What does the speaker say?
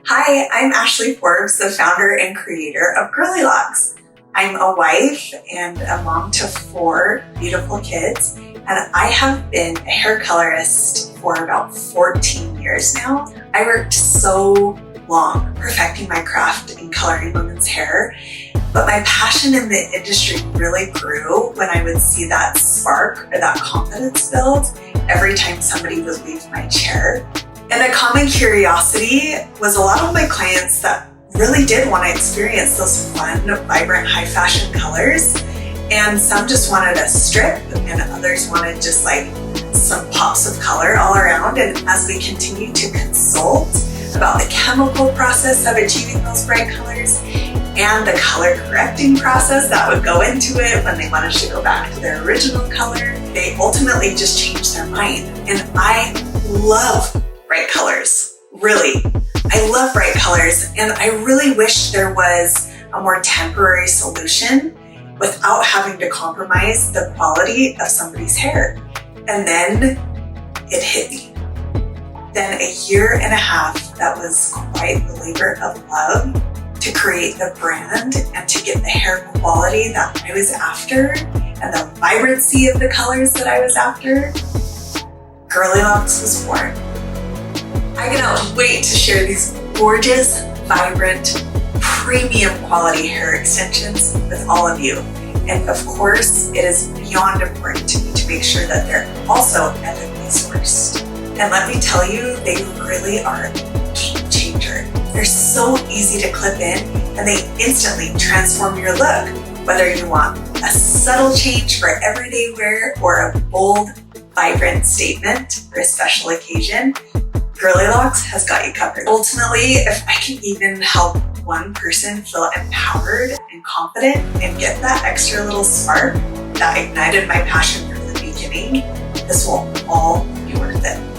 Hi, I'm Ashley Forbes, the founder and creator of Girlie Locks. I'm a wife and a mom to 4 beautiful kids, and I have been a hair colorist for about 14 years now. I worked so long perfecting my craft in coloring women's hair, but my passion in the industry really grew when I would see that spark or that confidence build every time somebody would leave my chair. And a common curiosity was a lot of my clients that really did want to experience those fun, vibrant, high fashion colors. And some just wanted a strip and others wanted just like some pops of color all around. And as we continued to consult about the chemical process of achieving those bright colors and the color correcting process that would go into it when they wanted to go back to their original color, they ultimately just changed their mind. And I love bright colors, really. I love bright colors, and I really wish there was a more temporary solution without having to compromise the quality of somebody's hair. And then it hit me. Then a year and a half, that was quite the labor of love to create the brand and to get the hair quality that I was after and the vibrancy of the colors that I was after. Girlie Locks was born. I cannot wait to share these gorgeous, vibrant, premium quality hair extensions with all of you. And of course, it is beyond important to me to make sure that they're also ethically sourced. And let me tell you, they really are a game changer. They're so easy to clip in and they instantly transform your look. Whether you want a subtle change for everyday wear or a bold, vibrant statement for a special occasion, Girlie Locks has got you covered. Ultimately, if I can even help one person feel empowered and confident and get that extra little spark that ignited my passion from the beginning, this will all be worth it.